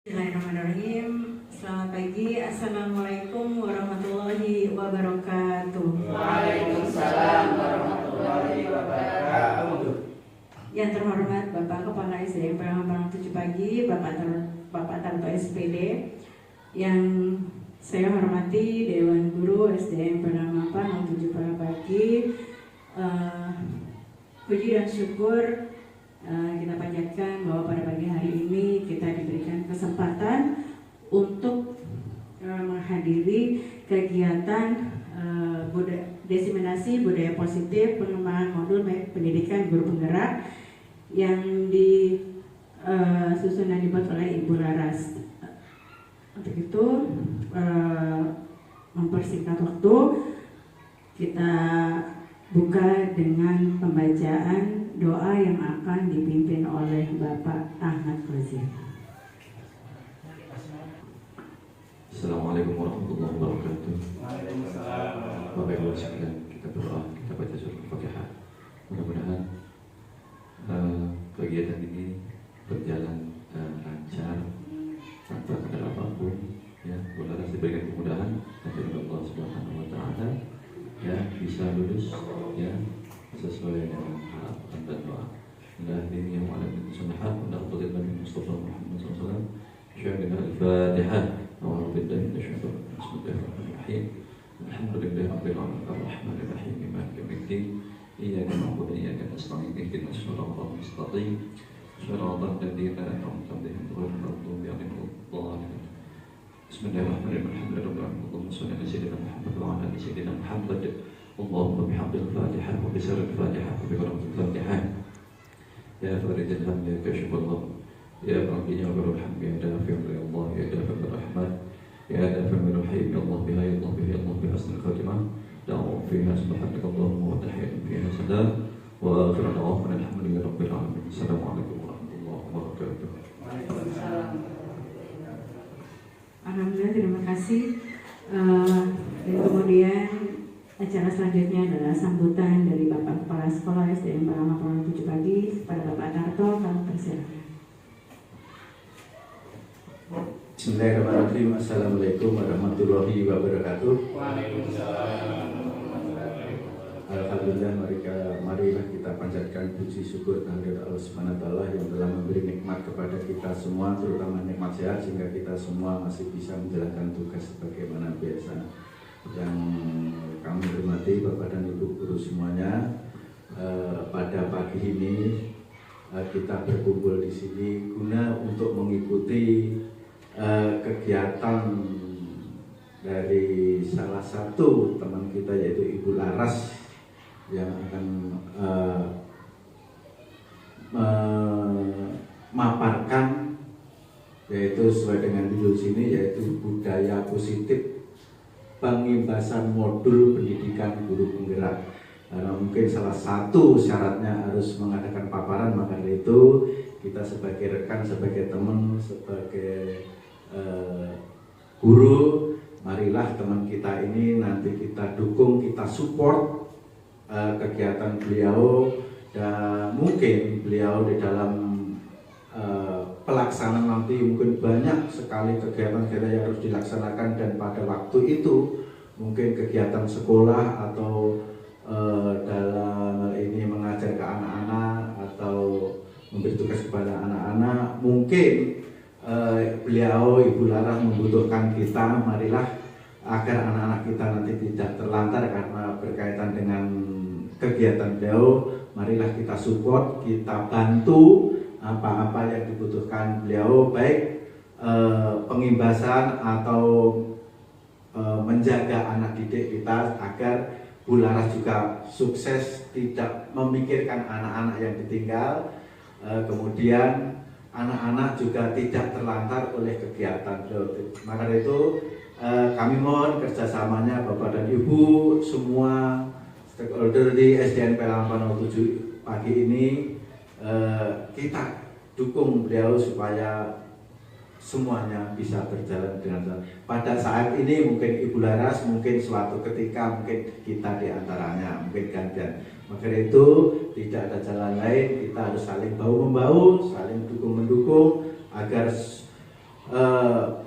Bismillahirrahmanirrahim. Selamat pagi. Assalamualaikum warahmatullahi wabarakatuh. Waalaikumsalam warahmatullahi wabarakatuh. Yang terhormat Bapak Kepala SDM Perangampang 7 Pagi, Bapak Tarto SPD. Yang saya hormati Dewan Guru SDM Perangampang 7 Pagi. Puji dan syukur kita panjatkan bahwa pada pagi hari ini kita diberikan kesempatan untuk menghadiri kegiatan diseminasi budaya positif pengembangan modul pendidikan guru penggerak yang disusun dan dibuat oleh Ibu Laras. Untuk itu mempersingkat waktu, kita buka dengan pembacaan doa yang akan dipimpin oleh Bapak Ahmad Kozir. Assalamualaikum warahmatullahi wabarakatuh. Bapak Ibu sekalian, kita berdoa, kita baca surah Al-Fatihah. Mudah-mudahan kegiatan ini berjalan lancar tanpa kendala apapun. Ya, mudah-mudahan diberikan kemudahan dari Allah Subhanahu Wa Taala. Ya, bisa lulus. Ya, sesuai dengan harapan dan doa. Alhamdulillah yang wa'alaikum sunnah wa naqbal Nabi Mustafa Muhammad SAW. Syukur Al-Fatihah. A'udzu billahi minasyaitonir rajim. Bismillahirrahmanirrahim. Alhamdulillahi rabbil alamin arrahmanir rahim maliki yaumiddin. Iyyaka na'budu wa iyyaka nasta'in ihdinas siratal mustaqim. Siratal ladzina an'amta 'alaihim ghairil maghdubi 'alaihim waladdallin. Bismillahirrahmanirrahim. Alhamdulillahirabbil alamin. Allahumma shalli ala sayyidina Muhammad wa ala ali sayyidina Muhammad. Allahumma bihamdil Fatihah wa bisirril Fatihah wa biqiratil Fatihah. Ya faridil ham ya kashifal gham. Ya Rabbi ya Rabbul hamd ya dafi'ul ya Allah ya dafi'ur rahmat. Ya dafi'ur rahim ya Allah biha ya Allah biha ya Allah biha asnal khatimah. Da'u fiha subhanaka Allahumma wa tahiyyatu fiha salam. Wa akhiru da'wana alhamdulillahi rabbil alamin. Assalamualaikum warahmatullahi wabarakatuh. Waalaikumsalam. Alhamdulillah, terima kasih. Dan kemudian acara selanjutnya adalah sambutan dari Bapak Kepala Sekolah SDM Perangampang 7 Pagi kepada Bapak Tarto. Kami persilakan. Bismillahirrahmanirrahim. Assalamualaikum warahmatullahi wabarakatuh. Waalaikumsalam. Alhamdulillah, marilah kita panjatkan puji syukur kehadirat Allah Subhanahu wa Ta'ala yang telah memberi nikmat kepada kita semua, terutama nikmat sehat, sehingga kita semua masih bisa menjalankan tugas sebagaimana biasa. Yang kami hormati Bapak dan Ibu guru semuanya, pada pagi ini kita berkumpul di sini guna untuk mengikuti kegiatan dari salah satu teman kita, yaitu Ibu Laras, yang akan memaparkan, yaitu sesuai dengan judul sini, yaitu budaya positif pengimbasan modul pendidikan guru penggerak. Karena mungkin salah satu syaratnya harus mengadakan paparan, maka dari itu kita sebagai rekan, sebagai teman, sebagai guru, marilah teman kita ini nanti kita dukung, kita support kegiatan beliau, dan mungkin beliau di dalam pelaksanaan nanti mungkin banyak sekali kegiatan-kegiatan yang harus dilaksanakan, dan pada waktu itu mungkin kegiatan sekolah atau dalam hal ini mengajar ke anak-anak atau memberi tugas kepada anak-anak, mungkin beliau Ibu Laras membutuhkan kita. Marilah agar anak-anak kita nanti tidak terlantar karena berkaitan dengan kegiatan beliau, marilah kita support, kita bantu apa-apa yang dibutuhkan beliau, baik pengimbasan atau menjaga anak didik kita agar Bu Laras juga sukses, tidak memikirkan anak-anak yang ditinggal, kemudian anak-anak juga tidak terlantar oleh kegiatan beliau. Maka itu kami mohon kerjasamanya Bapak dan Ibu semua stakeholder di SDN Perangampang 07 pagi ini, kita dukung beliau supaya semuanya bisa berjalan dengan baik. Pada saat ini mungkin Ibu Laras, mungkin suatu ketika mungkin kita diantaranya, mungkin gantian. Maka itu tidak ada jalan lain, kita harus saling bahu membahu, saling dukung mendukung agar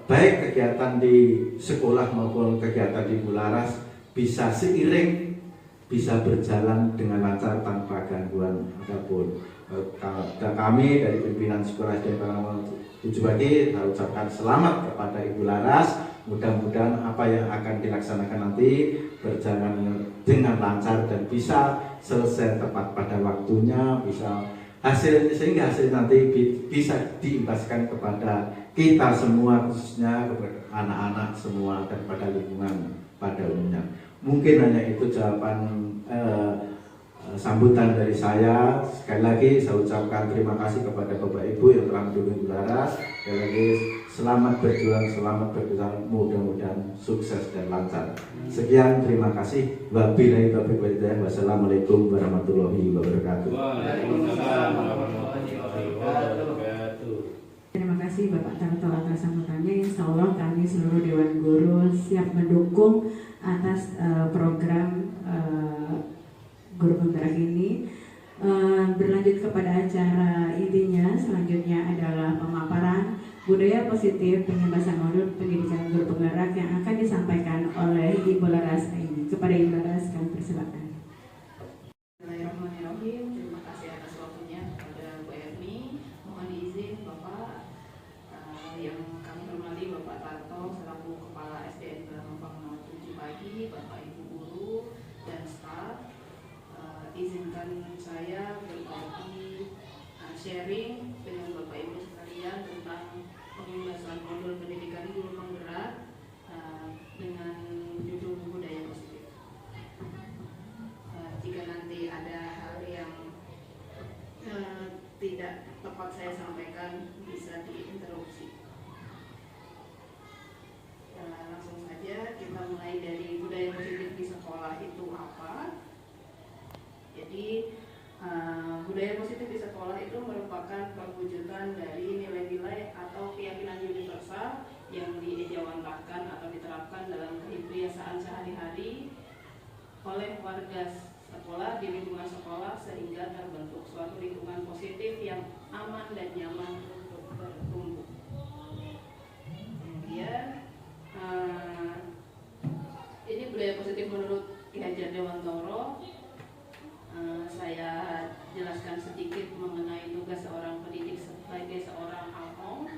baik kegiatan di sekolah maupun kegiatan di Bularas bisa seiring, bisa berjalan dengan lancar tanpa gangguan apapun. Kami dari pimpinan Sekolah SD Parama 7 Pagi ucapkan selamat kepada Ibu Laras. Mudah-mudahan apa yang akan dilaksanakan nanti berjalan dengan lancar dan bisa selesai tepat pada waktunya, bisa sehingga hasil nanti bisa diimbaskan kepada kita semua, khususnya kepada anak-anak semua dan pada lingkungan pada umumnya. Mungkin hanya itu jawaban sambutan dari saya. Sekali lagi saya ucapkan terima kasih kepada Bapak Ibu yang telah mendukung Bularas. Sekali lagi selamat berjuang, selamat berjuang, mudah-mudahan sukses dan lancar. Sekian, terima kasih. Wabillahi taufiq wal hidayah. Wassalamualaikum warahmatullahi wabarakatuh. Waalaikumsalam warahmatullahi wabarakatuh. Terima kasih Bapak Tarto atas sambutannya. Insya Allah kami seluruh Dewan Guru siap mendukung atas program Guru Penggerak ini. Berlanjut kepada acara intinya, selanjutnya adalah pemaparan budaya positif penyebaran modul pendidikan guru penggerak yang akan disampaikan oleh Ibu Laras ini. Kepada Ibu Laras kami persilakan. Bismillahirrahmanirrahim. Terima kasih atas waktunya kepada Bu Erni. Mohon diizin Bapak yang kami hormati Bapak Tarto selaku Kepala SDN Parama 7 Pagi, Bapak Ibu guru dan staf. Izinkan saya berbagi sharing dengan Bapak Ibu sekalian tentang pembahasan modul pendidikan guru penggerak dengan judul budaya positif. Jika nanti ada hal yang tidak tepat saya sampaikan, bisa diinterupsi. Langsung saja kita mulai dari budaya positif di sekolah itu apa. Jadi budaya positif di sekolah itu merupakan perwujudan dari nilai-nilai atau keyakinan universal yang diejawantahkan atau diterapkan dalam kebiasaan sehari-hari oleh warga sekolah di lingkungan sekolah sehingga terbentuk suatu lingkungan positif yang aman dan nyaman untuk bertumbuh. Kemudian ini budaya positif menurut Ki Hajar Dewantoro. Saya jelaskan sedikit mengenai tugas seorang pendidik sebagai seorang alkom,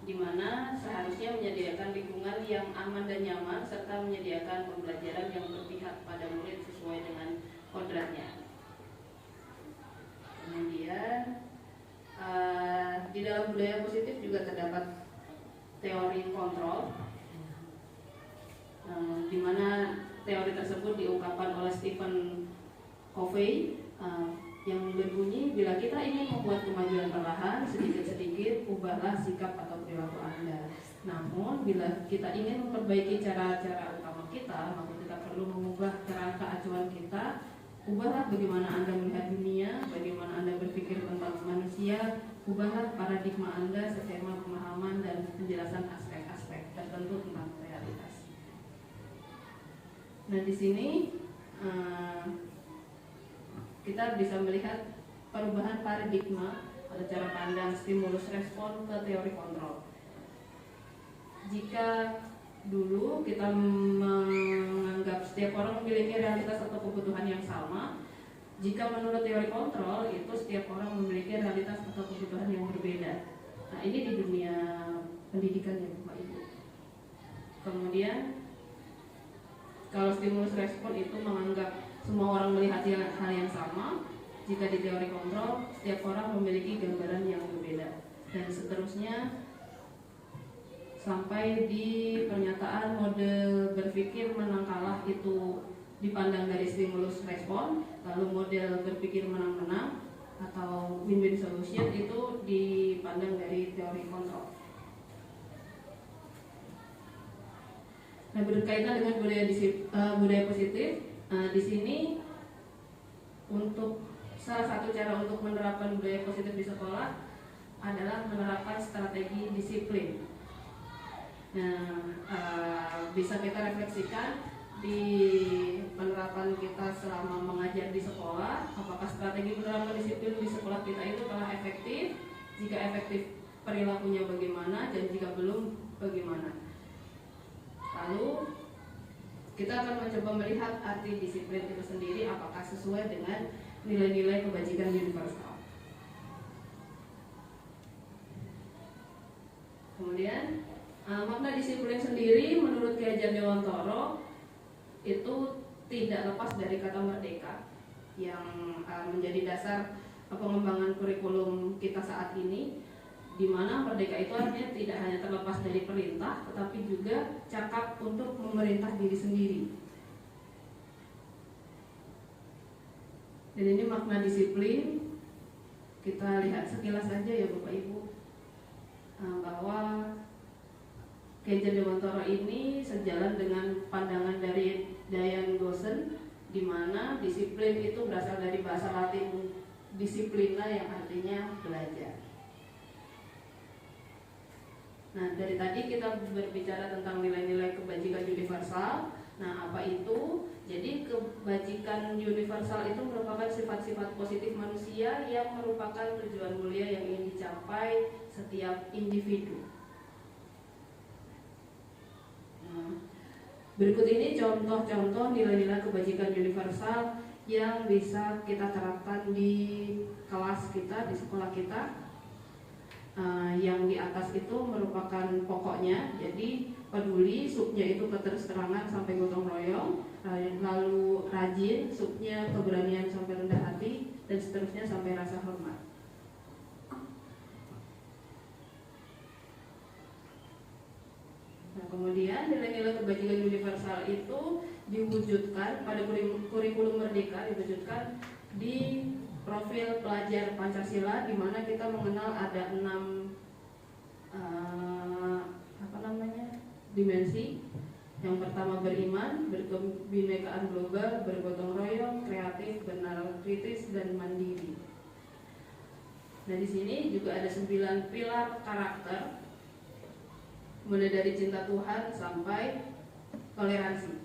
di mana seharusnya menyediakan lingkungan yang aman dan nyaman serta menyediakan pembelajaran yang berpihak pada murid sesuai dengan kodratnya. Kemudian di dalam budaya positif juga terdapat teori kontrol, di mana teori tersebut diungkapkan oleh Stephen Covey yang berbunyi, bila kita ingin membuat kemajuan perlahan, sedikit-sedikit ubahlah sikap atau perilaku Anda. Namun bila kita ingin memperbaiki cara-cara utama kita, maka kita perlu mengubah kerangka acuan kita. Ubahlah bagaimana Anda melihat dunia, bagaimana Anda berpikir tentang manusia, ubahlah paradigma Anda, skema pemahaman dan penjelasan aspek-aspek tertentu tentang realitas. Nah, di sini kita bisa melihat perubahan paradigma atau cara pandang stimulus respon ke teori kontrol. Jika dulu kita menganggap setiap orang memiliki realitas atau kebutuhan yang sama, jika menurut teori kontrol itu setiap orang memiliki realitas atau kebutuhan yang berbeda. Nah, ini di dunia pendidikan ya Bapak Ibu. Kemudian kalau stimulus respon itu menganggap semua orang melihat hal yang sama, jika di teori kontrol setiap orang memiliki gambaran yang berbeda, dan seterusnya sampai di pernyataan model berpikir menang kalah itu dipandang dari stimulus respon, lalu model berpikir menang-menang atau win-win solution itu dipandang dari teori kontrol. Nah, berkaitan dengan budaya positif, di sini untuk salah satu cara untuk menerapkan budaya positif di sekolah adalah menerapkan strategi disiplin. Nah, bisa kita refleksikan di penerapan kita selama mengajar di sekolah, apakah strategi penerapan disiplin di sekolah kita itu telah efektif? Jika efektif, perilakunya bagaimana, dan jika belum bagaimana. Lalu kita akan mencoba melihat arti disiplin itu sendiri apakah sesuai dengan nilai-nilai kebajikan universal. Kemudian makna disiplin sendiri menurut Ki Hajar Dewantara itu tidak lepas dari kata merdeka yang menjadi dasar pengembangan kurikulum kita saat ini, di mana merdeka itu artinya tidak hanya terlepas dari perintah, tetapi juga cakap untuk memerintah diri sendiri. Dan ini makna disiplin, kita lihat sekilas saja ya Bapak Ibu, bahwa Ki Hajar Dewantara ini sejalan dengan pandangan dari Diane Gossen, di mana disiplin itu berasal dari bahasa Latin disiplina yang artinya belajar. Nah, dari tadi kita berbicara tentang nilai-nilai kebajikan universal. Nah, apa itu? Jadi kebajikan universal itu merupakan sifat-sifat positif manusia yang merupakan tujuan mulia yang ingin dicapai setiap individu. Nah, berikut ini contoh-contoh nilai-nilai kebajikan universal yang bisa kita terapkan di kelas kita, di sekolah kita. Yang di atas itu merupakan pokoknya, jadi peduli, subnya itu keterserangan sampai gotong royong, lalu rajin, subnya keberanian sampai rendah hati, dan seterusnya sampai rasa hormat. Nah, kemudian nilai-nilai kebajikan universal itu diwujudkan pada kurikulum merdeka, diwujudkan di profil pelajar Pancasila, di mana kita mengenal ada 6 dimensi. Yang pertama beriman, berkebinekaan global, bergotong royong, kreatif, benar, kritis, dan mandiri. Nah, di sini juga ada 9 pilar karakter, mulai dari cinta Tuhan sampai toleransi.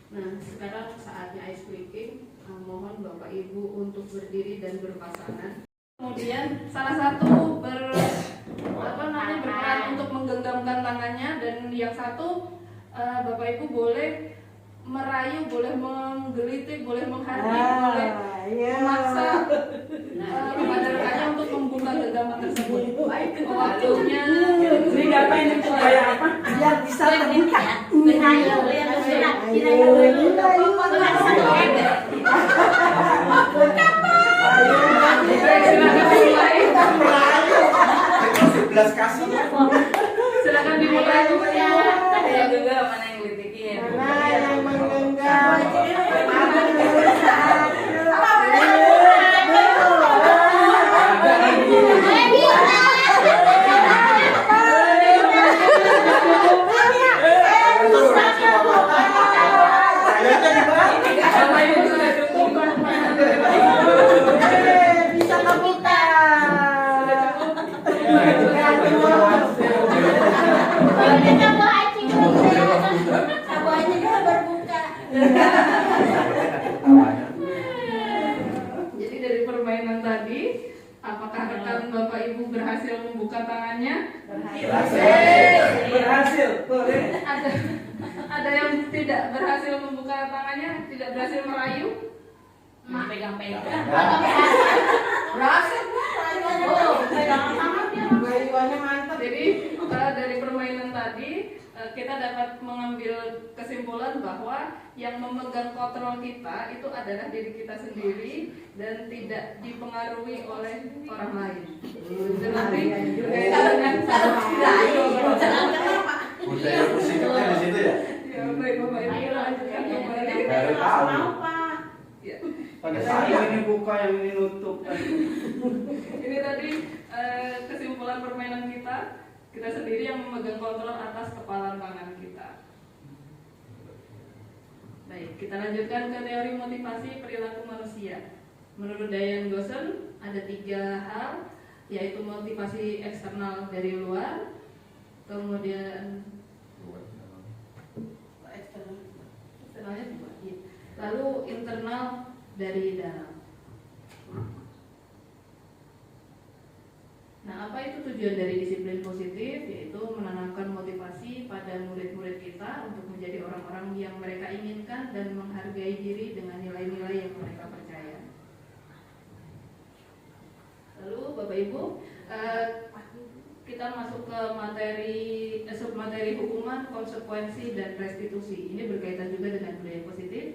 Nah, sekarang saatnya ice breaking. Mohon Bapak Ibu untuk berdiri dan berpasangan. Kemudian salah satu berperan untuk menggenggamkan tangannya, dan yang satu Bapak Ibu boleh merayu, boleh menggelitik, boleh menghardik, boleh memaksa kepada rekannya untuk membuka genggaman tersebut. Waktunya. Ini ngapain itu kayak apa? Biar bisa terbuka. Silakan dimulai. Ada juga mana yang gelitikin? Mana yang menggenggam? Bisa terbuka. Jadi dari permainan tadi, apakah rekan Bapak Ibu berhasil membuka tangannya? Berhasil. Boleh. Ada yang tidak berhasil membuka tangannya, tidak berhasil merayu? Pegang-pegang. Berhasil. Pegangan tangan dia. Rayuannya mantap. Jadi dari permainan tadi kita dapat mengambil kesimpulan bahwa yang memegang kontrol kita itu adalah diri kita sendiri dan tidak dipengaruhi oleh orang lain. Nanti budaya musiknya di situ ya. ya baik Bapak Ibu lanjutkan kembali. Baru tahu. Mau Pak. Ya. Pada saat yang ini buka, yang ini nutup. Ini tadi kesimpulan permainan kita. Kita sendiri yang memegang kontrol atas kepalan tangan kita. Baik, kita lanjutkan ke teori motivasi perilaku manusia. Menurut Diane Gossen ada 3 hal, yaitu motivasi eksternal dari luar, kemudian eksternalnya juga, iya. Lalu internal dari dalam. itu tujuan dari disiplin positif? Yaitu menanamkan motivasi pada murid-murid kita untuk menjadi orang-orang yang mereka inginkan dan menghargai diri dengan nilai-nilai yang mereka percaya. Lalu Bapak Ibu, kita masuk ke submateri hukuman, konsekuensi, dan restitusi. Ini berkaitan juga dengan budaya positif.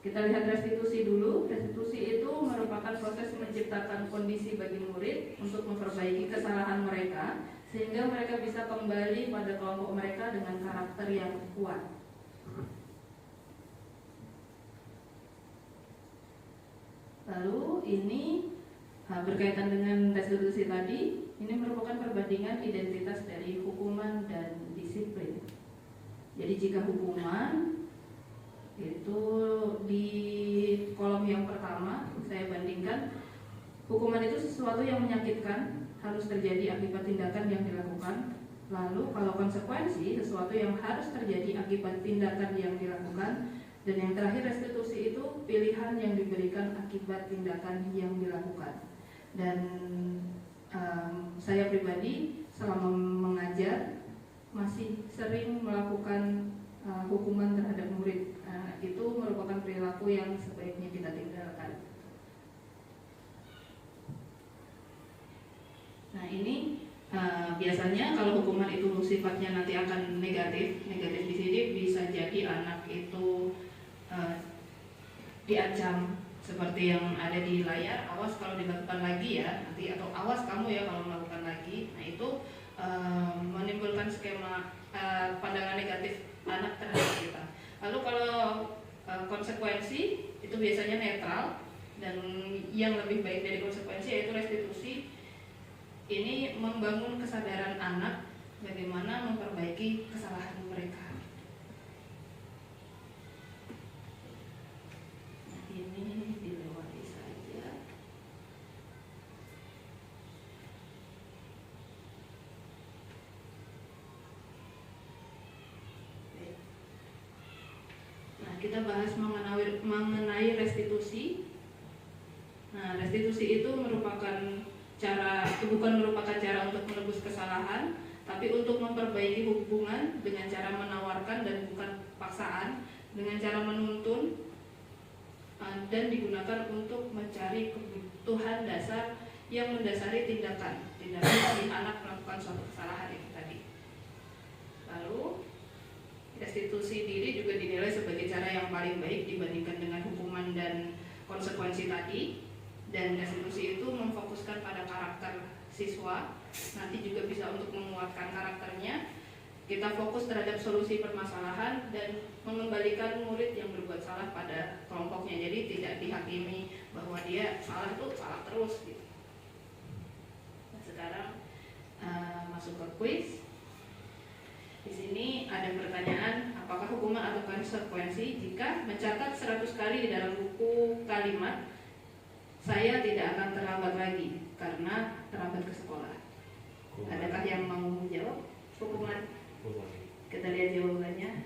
Kita lihat restitusi dulu. Restitusi itu merupakan proses menciptakan kondisi bagi murid untuk memperbaiki kesalahan mereka sehingga mereka bisa kembali pada kelompok mereka dengan karakter yang kuat. Lalu ini berkaitan dengan restitusi tadi, ini merupakan perbandingan identitas dari hukuman dan disiplin. Jadi jika hukuman itu di kolom yang pertama saya bandingkan, hukuman itu sesuatu yang menyakitkan, harus terjadi akibat tindakan yang dilakukan. Lalu kalau konsekuensi, sesuatu yang harus terjadi akibat tindakan yang dilakukan. Dan yang terakhir restitusi itu pilihan yang diberikan akibat tindakan yang dilakukan. Dan saya pribadi selama mengajar masih sering melakukan hukuman terhadap murid. Itu merupakan perilaku yang sebaiknya kita tinggalkan. Nah ini biasanya kalau hukuman itu sifatnya nanti akan negatif di sini bisa jadi anak itu diancam seperti yang ada di layar, awas kalau dilakukan lagi ya nanti, atau awas kamu ya kalau melakukan lagi. Nah itu menimbulkan skema pandangan negatif anak terhadap kita. Lalu kalau konsekuensi itu biasanya netral, dan yang lebih baik dari konsekuensi yaitu restitusi. Ini membangun kesadaran anak bagaimana memperbaiki kesalahan mereka. Nah, ini dilewati saja. Nah, kita bahas mengenai restitusi. Nah, restitusi itu bukan merupakan cara untuk menebus kesalahan, tapi untuk memperbaiki hubungan dengan cara menawarkan dan bukan paksaan, dengan cara menuntun, dan digunakan untuk mencari kebutuhan dasar yang mendasari tindakan si anak melakukan suatu kesalahan itu tadi. Lalu restitusi diri juga dinilai sebagai cara yang paling baik dibandingkan dengan hukuman dan konsekuensi tadi. Dan restitusi itu memfokuskan pada karakter siswa, nanti juga bisa untuk menguatkan karakternya. Kita fokus terhadap solusi permasalahan dan mengembalikan murid yang berbuat salah pada kelompoknya. Jadi tidak dihakimi bahwa dia salah itu salah terus gitu. Nah, sekarang masuk ke kuis. Di sini ada pertanyaan, apakah hukuman atau konsekuensi jika mencatat 100 kali di dalam buku kalimat saya tidak akan terlambat lagi karena terlambat ke sekolah. Adakah yang mau menjawab? Hukuman. Kita lihat jawabannya.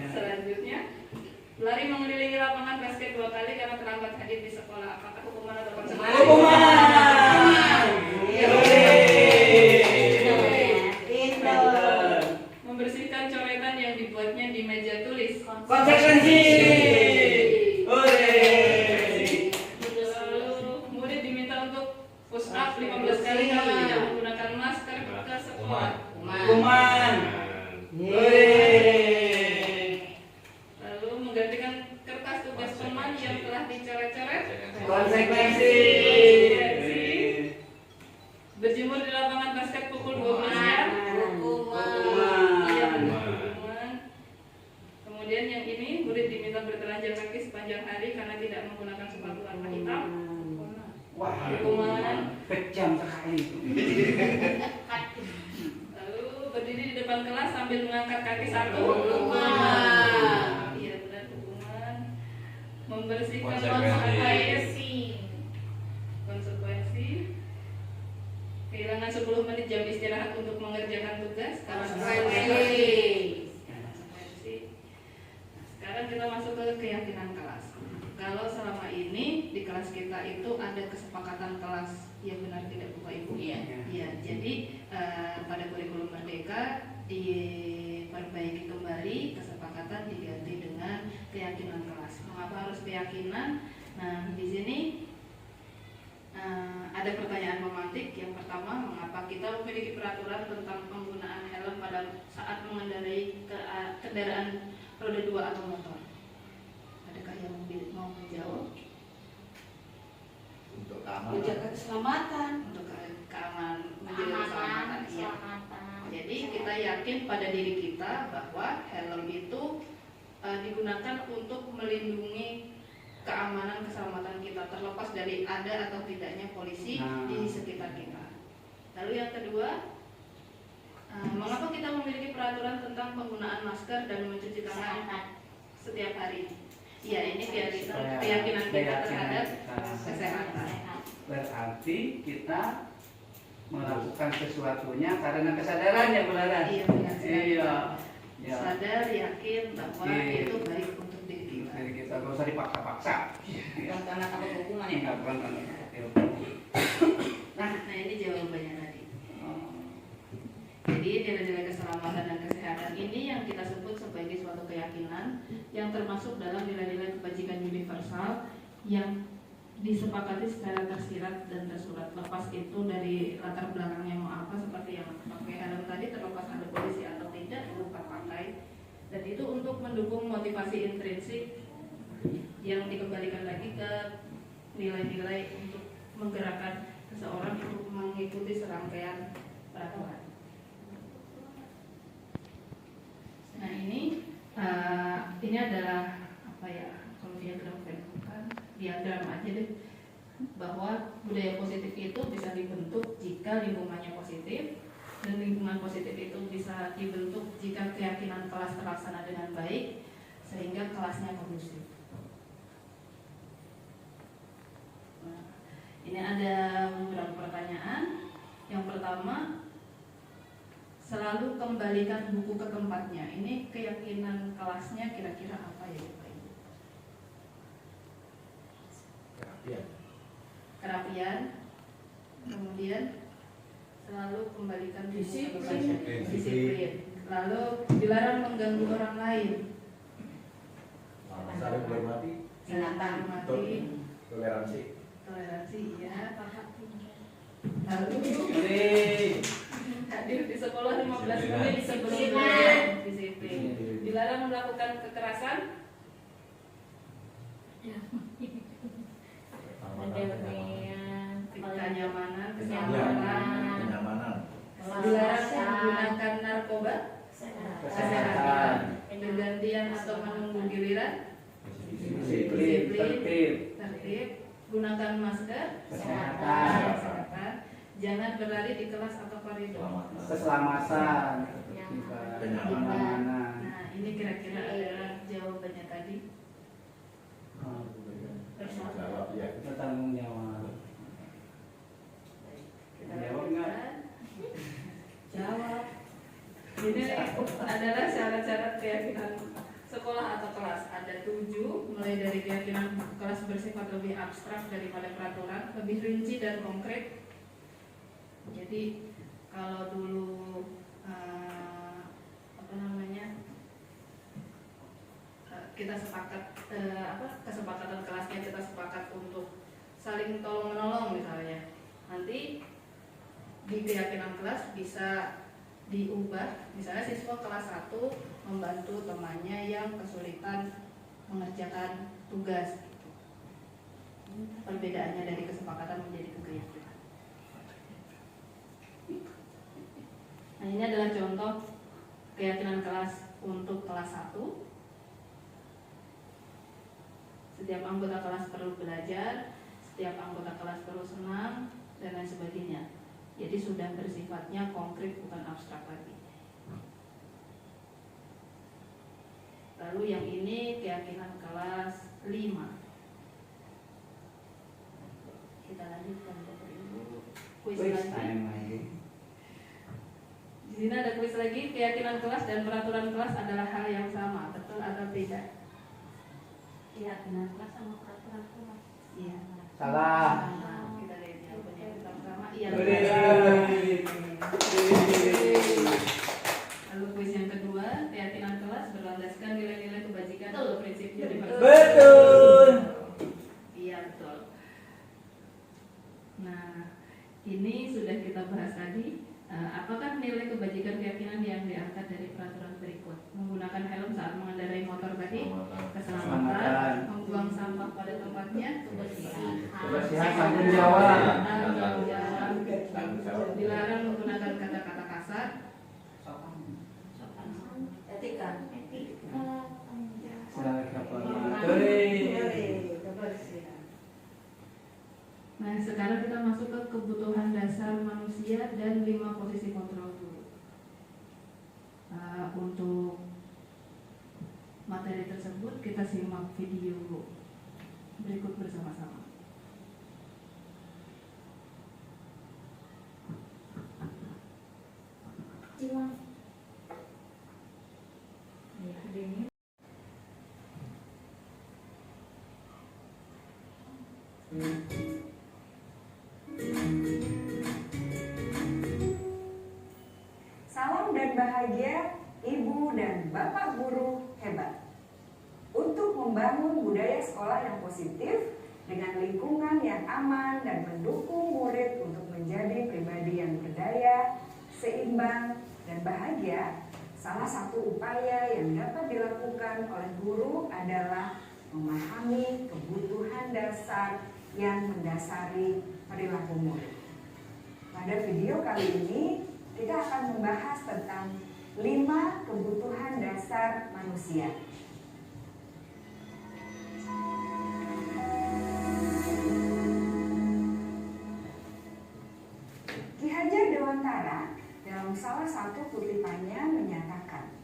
Selanjutnya, lari mengelilingi lapangan basket 2 kali karena terlambat hadir di sekolah. Apakah hukuman atau konsekuensi? Hukuman. Membersihkan coretan yang dibuatnya di meja tulis. Konsekuensi. Lalu murid diminta untuk push up 15 kali kalau tidak menggunakan masker ke sekolah. Hukuman. Lalu menggantikan kertas tugas teman yang telah dicoret-coret. Konsekuensi. Berjemur di lapangan basket pukul 12 jam. Iya, hukuman. Kemudian yang ini, murid diminta bertelanjang kaki sepanjang hari karena tidak menggunakan sepatu warna hitam. Wah, Hukuman. kejam sekali. Lalu berdiri di depan kelas sambil mengangkat kaki satu. Hukuman. Iya benar, hukuman. Membersihkan Konsekuensi. konsekuensi. Kehilangan 10 menit jam istirahat untuk mengerjakan tugas. Konsekuensi. Sekarang kita masuk ke keyakinan kelas. Kalau selama ini di kelas kita itu ada kesepakatan kelas, ya benar tidak Bapak Ibu? Iya. Iya, jadi pada kurikulum Merdeka diperbaiki kembali, kesepakatan diganti dengan keyakinan kelas. Mengapa harus keyakinan? Nah, di sini ada pertanyaan memantik. Yang pertama, mengapa kita memiliki peraturan tentang penggunaan helm pada saat mengendarai kendaraan roda 2 atau motor? Adakah yang mau menjawab? Untuk keamanan. Menjaga keselamatan. Untuk keamanan, menjaga keselamatan. Iya. Keselamatan. Jadi kita yakin pada diri kita bahwa helm itu digunakan untuk melindungi keamanan keselamatan kita, terlepas dari ada atau tidaknya polisi di sekitar kita. Lalu yang kedua, mengapa kita memiliki peraturan tentang penggunaan masker dan mencuci tangan setiap hari? Ya, ini keyakinan kita terhadap kesehatan. Berarti kita melakukan sesuatunya karena kesadaran ya Bu Laras? Iya, benar sekali. Iya. Ya. Sadar, yakin bahwa Iya. itu baik untuk diri kita. Jadi kita nggak usah dipaksa-paksa. Bukan karena takut hukuman ya. Nggak bukan karena Nah, ini jawabannya tadi. Oh. Jadi nilai-nilai keselamatan dan kesehatan ini yang kita sebut sebagai suatu keyakinan yang termasuk dalam nilai-nilai kebajikan universal yang disepakati secara tersirat dan tersurat. Lepas itu dari latar belakangnya mau apa, seperti yang pakai helm tadi, terlepas ada polisi atau tidak, itu pakai. Dan itu untuk mendukung motivasi intrinsik yang dikembalikan lagi ke nilai-nilai untuk menggerakkan seseorang untuk mengikuti serangkaian peraturan. Nah, ini adalah apa ya, kalau diagram bukan diagram aja deh, bahwa budaya positif itu bisa dibentuk jika lingkungannya positif, dan lingkungan positif itu bisa dibentuk jika keyakinan kelas terlaksana dengan baik sehingga kelasnya kondusif. Nah, ini ada beberapa pertanyaan. Yang pertama, selalu kembalikan buku ke tempatnya. Ini keyakinan kelasnya kira-kira apa ya Bapak Ibu? Kerapian. Kemudian selalu kembalikan buku ke tempatnya. Disiplin. Lalu dilarang mengganggu orang lain. Saling hormati, Saling menghormati. toleransi. Ya. Lalu Hei. hadir di sekolah 15 menit sebelum disiplin. Dilarang melakukan kekerasan. Kenyamanan, keselamatan. Kenyamanan. Dilarang menggunakan narkoba. Kesehatan. Pergantian atau menunggu giliran. Disiplin, tertib, Tertib. Gunakan masker. Kesehatan. Kesehatan. Jangan berlari di kelas atau koridor. keselamatan, Kenyamanan. Nah, ini kira-kira adalah jawabannya tadi. Jawab ya. Kita tanggung jawab. Kita Jawab nggak? lanjutkan. Jawab. Ini adalah syarat-syarat keyakinan sekolah atau kelas. Ada 7, mulai dari keyakinan kelas bersifat lebih abstrak daripada peraturan, lebih rinci dan konkret. Jadi kalau dulu kita sepakat kesepakatan kelasnya kita sepakat untuk saling tolong menolong misalnya, nanti di keyakinan kelas bisa diubah, misalnya siswa kelas 1 membantu temannya yang kesulitan mengerjakan tugas. Perbedaannya dari kesepakatan menjadi keyakinan. Nah, ini adalah contoh keyakinan kelas untuk kelas 1. Setiap anggota kelas perlu belajar, setiap anggota kelas perlu senang, dan lain sebagainya. Jadi sudah bersifatnya konkret, bukan abstrak lagi. Lalu yang ini keyakinan kelas 5. Kita lanjutkan Bapak Ibu. Kuis lagi. Di sini ada kuis lagi. Keyakinan kelas dan peraturan kelas adalah hal yang sama, betul atau tidak? Keyakinan kelas sama peraturan kelas. Iya. Salah. Kita lihat jawabannya yang pertama. Iya. Lalu kuis yang kedua, keyakinan kelas berlandaskan nilai-nilai kebajikan atau prinsip universal. Betul. Iya, betul. Nah, ini sudah kita bahas tadi. Apakah nilai kebajikan keyakinan yang diangkat dari peraturan berikut? Menggunakan helm saat mengendarai motor tadi, keselamatan, membuang sampah pada tempatnya, Kebersihan tanggung jawab. dilarang menggunakan kata-kata kasar, Etika. Nah, sekarang kita masuk ke kebutuhan dasar manusia dan 5 posisi kontrol dulu. Untuk materi tersebut kita simak video berikut bersama-sama. Salam dan bahagia Ibu dan Bapak guru hebat. Untuk membangun budaya sekolah yang positif dengan lingkungan yang aman dan mendukung murid untuk menjadi pribadi yang berdaya, seimbang, dan bahagia, salah satu upaya yang dapat dilakukan oleh guru adalah memahami kebutuhan dasar yang mendasari perilaku murid. Pada video kali ini, kita akan membahas tentang 5 kebutuhan dasar manusia. Ki Hajar Dewantara dalam salah satu kutipannya menyatakan,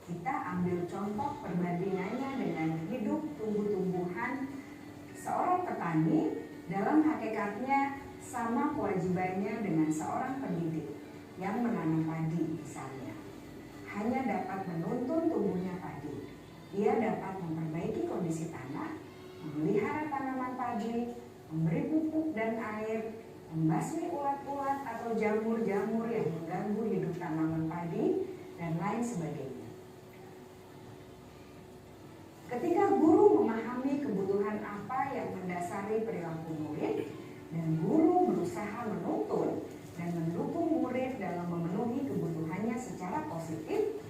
kita ambil contoh perbandingannya dengan hidup tumbuh-tumbuhan. Seorang petani dalam hakikatnya sama kewajibannya dengan seorang pendidik yang menanam padi misalnya. Hanya dapat menuntun tumbuhnya padi. Ia dapat memperbaiki kondisi tanah, memelihara tanaman padi, memberi pupuk dan air, membasmi ulat-ulat atau jamur-jamur yang mengganggu hidup tanaman padi, dan lain sebagainya. Ketika guru memahami kebutuhan apa yang mendasari perilaku murid, dan guru berusaha menuntun dan mendukung murid dalam memenuhi kebutuhannya secara positif,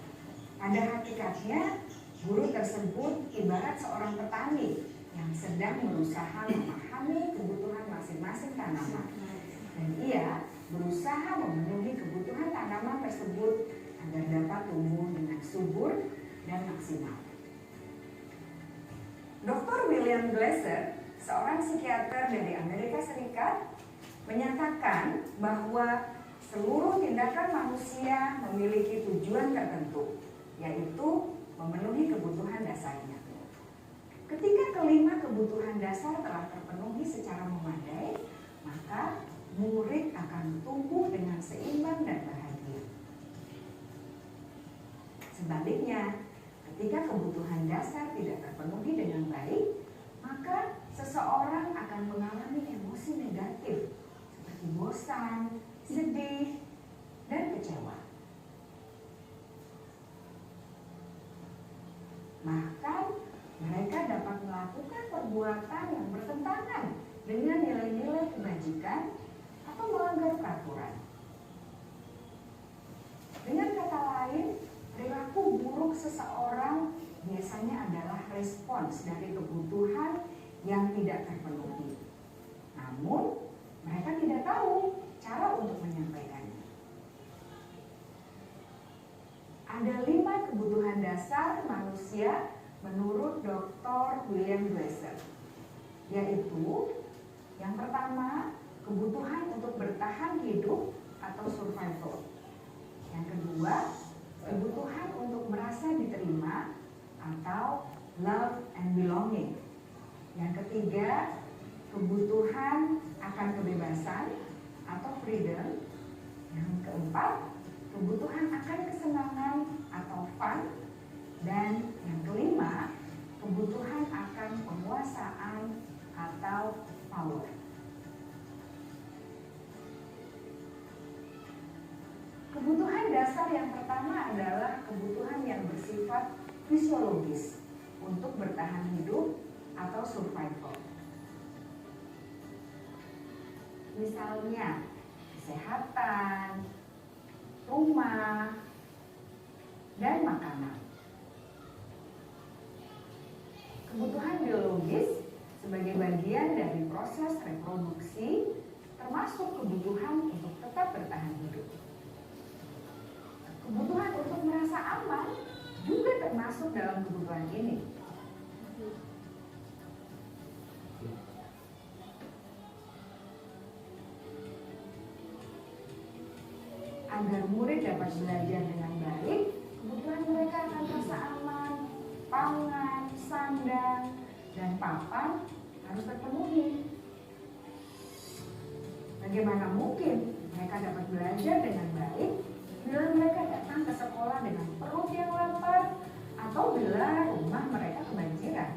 pada hakikatnya guru tersebut ibarat seorang petani yang sedang berusaha memahami kebutuhan masing-masing tanaman, dan ia berusaha memenuhi kebutuhan tanaman tersebut agar dapat tumbuh dengan subur dan maksimal. Dr. William Glasser, seorang psikiater dari Amerika Serikat, menyatakan bahwa seluruh tindakan manusia memiliki tujuan tertentu, yaitu memenuhi kebutuhan dasarnya. Ketika kelima kebutuhan dasar telah terpenuhi secara memadai, maka murid akan tumbuh dengan seimbang dan bahagia. Sebaliknya, ketika kebutuhan dasar tidak terpenuhi dengan baik, maka seseorang akan mengalami emosi negatif seperti bosan, sedih, dan kecewa. Bahkan mereka dapat melakukan perbuatan yang bertentangan dengan nilai-nilai kebajikan atau melanggar peraturan. Dengan kata lain, perilaku buruk seseorang biasanya adalah respons dari kebutuhan yang tidak terpenuhi. Namun, mereka tidak tahu cara untuk menyampaikannya. Ada 5 kebutuhan dasar manusia menurut Dr. William Glasser, yaitu yang pertama, kebutuhan untuk bertahan hidup atau survival. Yang kedua, kebutuhan untuk merasa diterima atau love and belonging. Yang ketiga, kebutuhan akan kebebasan atau freedom. Yang keempat, kebutuhan akan kesenangan atau fun. Dan yang kelima, kebutuhan akan penguasaan atau self-power. Kebutuhan dasar yang pertama adalah kebutuhan yang bersifat fisiologis untuk bertahan hidup atau survival. Misalnya, kesehatan, rumah, dan makanan. Kebutuhan biologis sebagai bagian dari proses reproduksi termasuk kebutuhan untuk tetap bertahan hidup. Kebutuhan untuk merasa aman juga termasuk dalam kebutuhan ini. Agar murid dapat belajar dengan baik, kebutuhan mereka akan rasa aman, pangan, sandang, dan papan harus terpenuhi. Bagaimana mungkin mereka dapat belajar dengan baik bila mereka datang ke sekolah dengan perut yang lapar atau bila rumah mereka kebanjiran?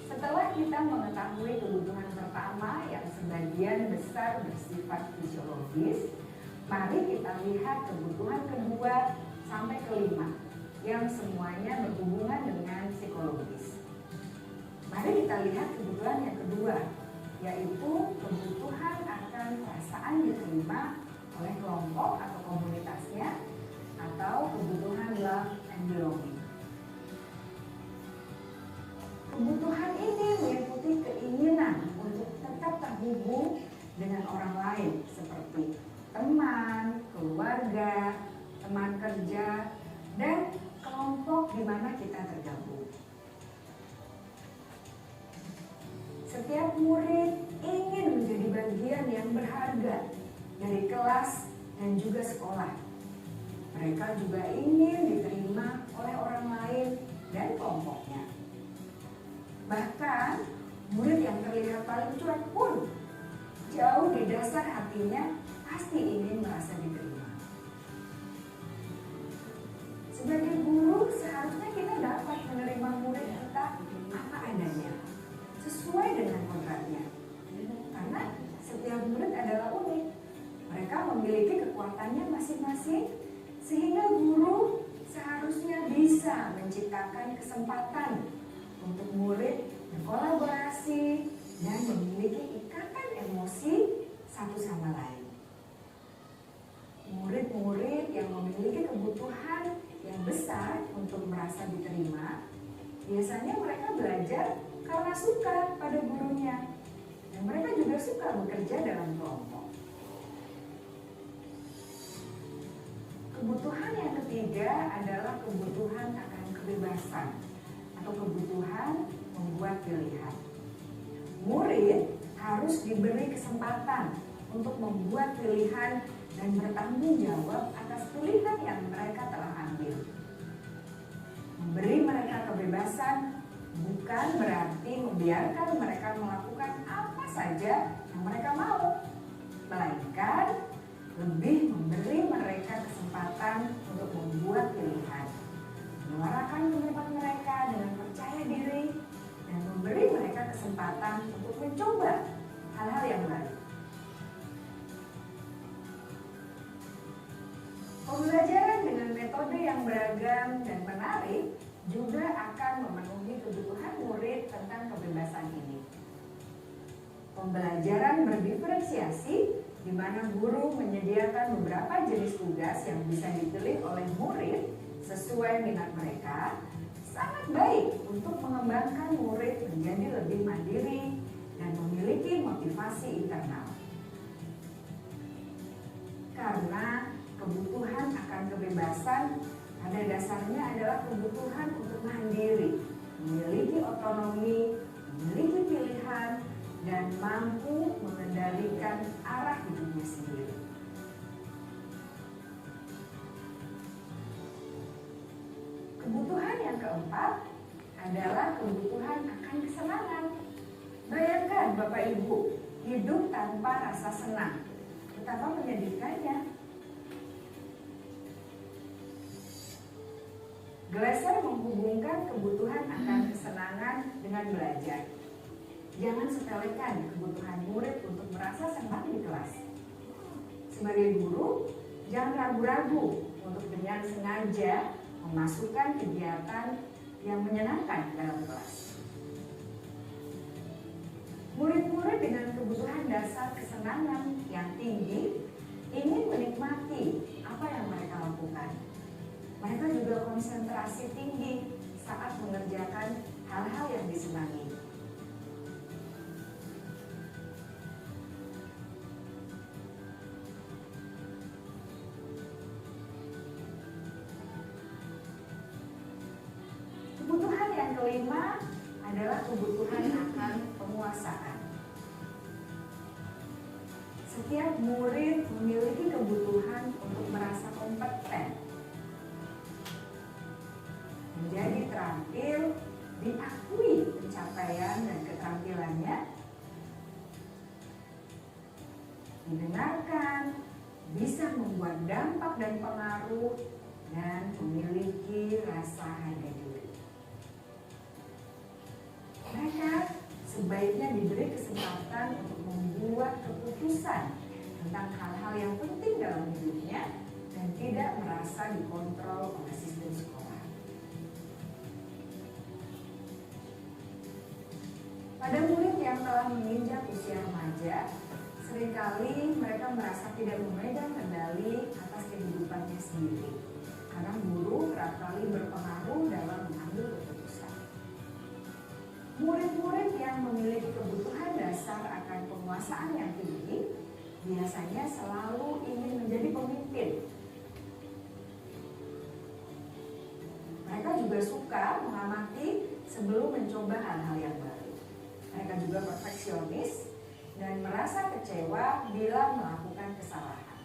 Setelah kita mengetahui kebutuhan pertama yang sebagian besar bersifat fisiologis, mari kita lihat kebutuhan kedua sampai kelima yang semuanya berhubungan dengan psikologis. Mari kita lihat kebutuhan yang kedua, yaitu kebutuhan akan perasaan diterima oleh kelompok atau komunitasnya, atau kebutuhan love and belonging. Kebutuhan ini meliputi keinginan untuk tetap terhubung dengan orang lain seperti teman, keluarga, teman kerja, dan kelompok di mana kita tergabung. Setiap murid ingin menjadi bagian yang berharga dari kelas dan juga sekolah. Mereka juga ingin diterima oleh orang lain dan kelompoknya. Bahkan, murid yang terlihat paling cuek pun jauh di dasar hatinya pasti ingin merasa diterima. Sebagai guru, seharusnya kita dapat menerima murid kita apa adanya, sesuai dengan kodratnya. Karena setiap murid adalah unik. Mereka memiliki kekuatannya masing-masing, sehingga guru seharusnya bisa menciptakan kesempatan untuk murid berkolaborasi dan memiliki ikatan emosi satu sama lain. Murid-murid yang memiliki kebutuhan yang besar untuk merasa diterima, biasanya mereka belajar karena suka pada gurunya, dan mereka juga suka bekerja dalam kelompok. Kebutuhan yang ketiga adalah kebutuhan akan kebebasan atau kebutuhan membuat pilihan. Murid harus diberi kesempatan untuk membuat pilihan dan bertanggung jawab atas pilihan yang mereka telah ambil. Memberi mereka kebebasan bukan berarti membiarkan mereka melakukan apa saja yang mereka mau, melainkan lebih memberi mereka kesempatan untuk membuat pilihan, menyuarakan pendapat mereka dengan percaya diri, dan memberi mereka kesempatan untuk mencoba hal-hal yang baru. Pembelajaran dengan metode yang beragam dan menarik juga akan memenuhi kebutuhan murid tentang kebebasan ini. Pembelajaran berdiferensiasi, di mana guru menyediakan beberapa jenis tugas yang bisa dipilih oleh murid sesuai minat mereka, sangat baik untuk mengembangkan murid menjadi lebih mandiri dan memiliki motivasi internal. Karena kebutuhan akan kebebasan pada dasarnya adalah kebutuhan untuk mandiri, memiliki otonomi, memiliki pilihan, dan mampu mengendalikan arah hidupnya sendiri. Kebutuhan yang keempat adalah kebutuhan akan kesenangan. Bayangkan Bapak Ibu, hidup tanpa rasa senang, betapa menyedihkannya. Glasser menghubungkan kebutuhan akan kesenangan dengan belajar. Jangan sepelekan kebutuhan murid untuk merasa senang di kelas. Sebagai guru, jangan ragu-ragu untuk dengan sengaja memasukkan kegiatan yang menyenangkan dalam kelas. Murid-murid dengan kebutuhan dasar kesenangan yang tinggi ingin menikmati apa yang mereka lakukan. Mereka juga konsentrasi tinggi saat mengerjakan hal-hal yang disenangi. Kebutuhan yang kelima adalah kebutuhan akan penguasaan. Setiap murid memiliki kebutuhan untuk merasa kompeten, menjadi terampil, diakui pencapaian dan keterampilannya, didengarkan, bisa membuat dampak dan pengaruh, dan memiliki rasa harga diri. Mereka sebaiknya diberi kesempatan untuk membuat keputusan tentang hal-hal yang penting dalam hidupnya dan tidak merasa dikontrol oleh sistem sekolah. Pada murid yang telah menginjak usia remaja, seringkali mereka merasa tidak memegang kendali atas kehidupannya sendiri, karena guru kerap kali berpengaruh dalam mengambil keputusan. Murid-murid yang memiliki kebutuhan dasar akan penguasaan yang tinggi biasanya selalu ingin menjadi pemimpin. Mereka juga suka mengamati sebelum mencoba hal-hal yang baru. Mereka juga perfeksionis dan merasa kecewa bila melakukan kesalahan.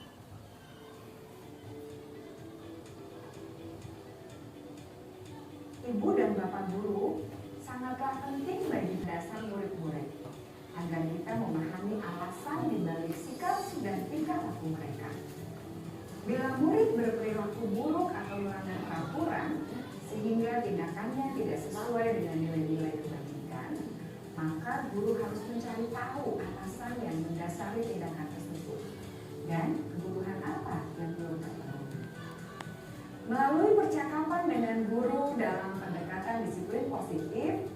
Ibu dan bapak guru sangatlah penting bagi dasar murid-murid agar kita memahami alasan dibalik sikap dan tingkah laku mereka. Bila murid berperilaku buruk atau melanggar peraturan sehingga tindakannya tidak sesuai dengan nilai-nilai kebajikan, maka guru harus mencari tahu alasan yang mendasari tindakan tersebut dan kebutuhan apa yang belum terpenuhi. Melalui percakapan dengan guru dalam pendekatan disiplin positif,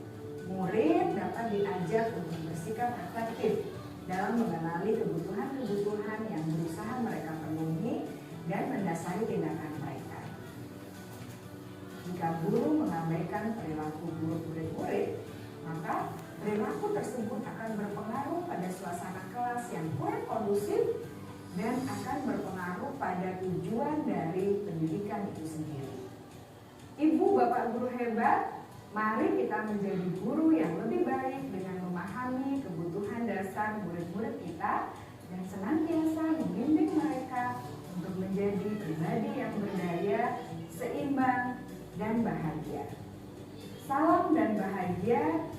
murid dapat diajak untuk bersikap efektif dalam mengenali kebutuhan-kebutuhan yang berusaha mereka penuhi dan mendasari tindakan mereka. Jika guru mengabaikan perilaku buruk murid-murid, maka perilaku tersebut akan berpengaruh pada suasana kelas yang kurang kondusif dan akan berpengaruh pada tujuan dari pendidikan itu sendiri. Ibu bapak guru hebat, mari kita menjadi guru yang lebih baik dengan memahami kebutuhan dasar murid-murid kita dan senantiasa membimbing mereka untuk menjadi pribadi yang berdaya, seimbang, dan bahagia. Salam dan bahagia,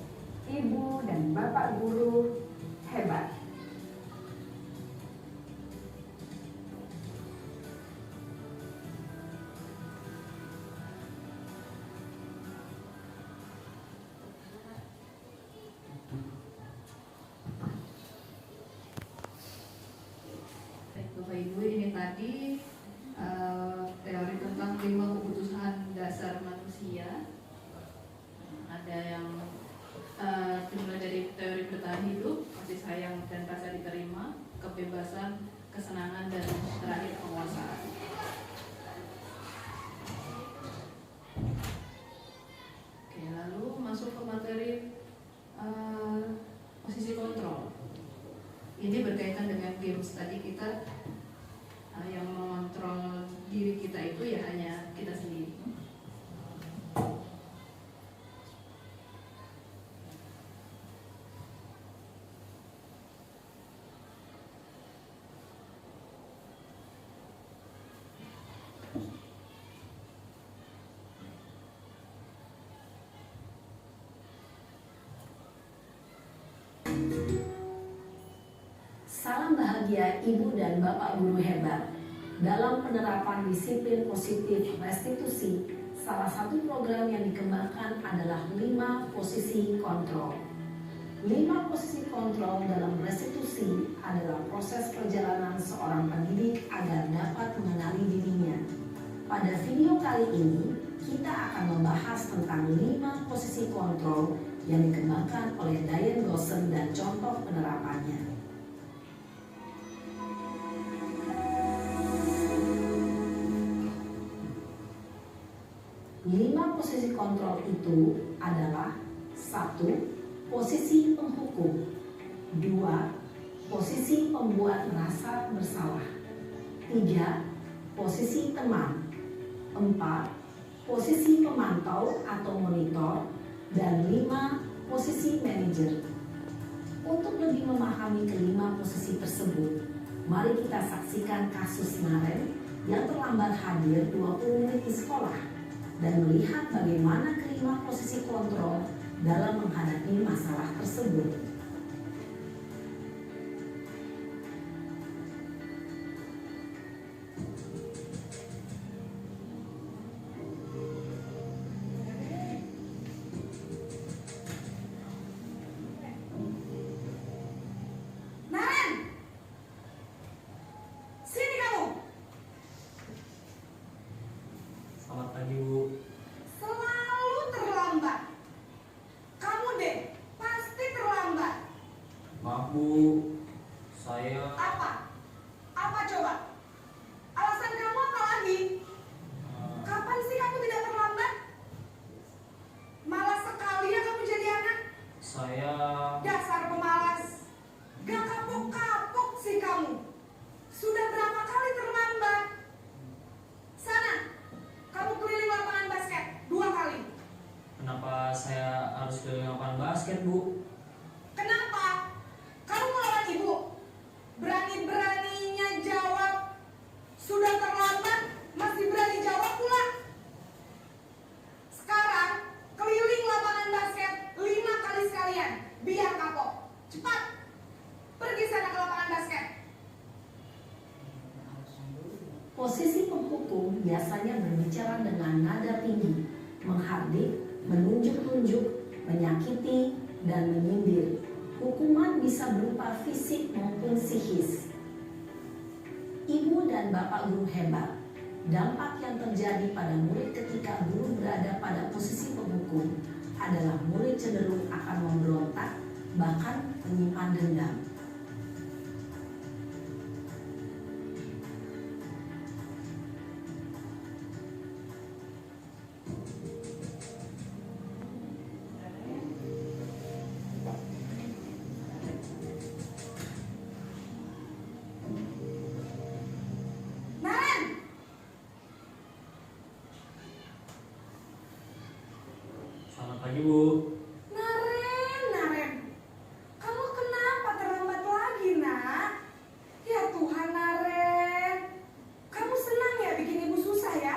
ibu dan bapak guru hebat. Bapak Ibu, ini tadi teori tentang 5 kebutuhan dasar manusia. Ada yang dimulai dari teori bertahan hidup, kasih sayang dan rasa diterima, kebebasan, kesenangan, dan terakhir penguasaan. Oke, lalu masuk ke materi posisi kontrol. Ini berkaitan dengan games tadi kita yang mengontrol diri kita itu ya hanya kita sendiri. Salam bahagia ibu dan bapak guru hebat. Dalam penerapan disiplin positif restitusi, Salah satu program yang dikembangkan adalah 5 posisi kontrol. 5 posisi kontrol dalam restitusi adalah proses perjalanan seorang pendidik agar dapat mengenali dirinya. Pada video kali ini, kita akan membahas tentang 5 posisi kontrol yang dikembangkan oleh Diane Goshen dan contoh penerapannya. 5 posisi kontrol itu adalah 1. Posisi penghukum. 2. Posisi pembuat merasa bersalah. 3. Posisi teman. 4. Posisi pemantau atau monitor. Dan 5. Posisi manajer. Untuk lebih memahami kelima posisi tersebut, mari kita saksikan kasus Naren yang terlambat hadir 20 menit di sekolah dan melihat bagaimana kelima posisi kontrol dalam menghadapi masalah tersebut. Naren, sini kamu. Selamat pagi, Bu. Selalu terlambat. Kamu deh, pasti terlambat. Maaf, Bu. Saya Apa? Apa coba? Alasan kamu apa lagi? Kapan sih kamu tidak terlambat? Malas sekali ya kamu jadi anak. saya Dasar pemalas. Gak kapok-kapok sih kamu. Sudah berapa kali terlambat? Sana, kamu keliling lapangan basket 2 kali. kenapa saya harus keliling lapangan basket, Bu? Kenapa? Kamu melawan ibu? Berani-beraninya jawab. Sudah terlambat, masih berani jawab pula. Sekarang, keliling lapangan basket 5 kali sekalian. Biar kapok. Cepat. Pergi sana ke lapangan basket. Posisi penghukum biasanya berbicara dengan nada tinggi, menghardik, menunjuk-nunjuk, menyakiti, dan menyindir. Hukuman bisa berupa fisik maupun psikis. Ibu dan bapak guru hebat. Dampak yang terjadi pada murid ketika guru berada pada posisi penghukum adalah murid cenderung akan memberontak, bahkan menyimpan dendam. Naren, Selamat pagi, Bu. Naren. Kamu kenapa terlambat lagi, nak? Ya Tuhan, Naren. Kamu senang ya bikin ibu susah ya?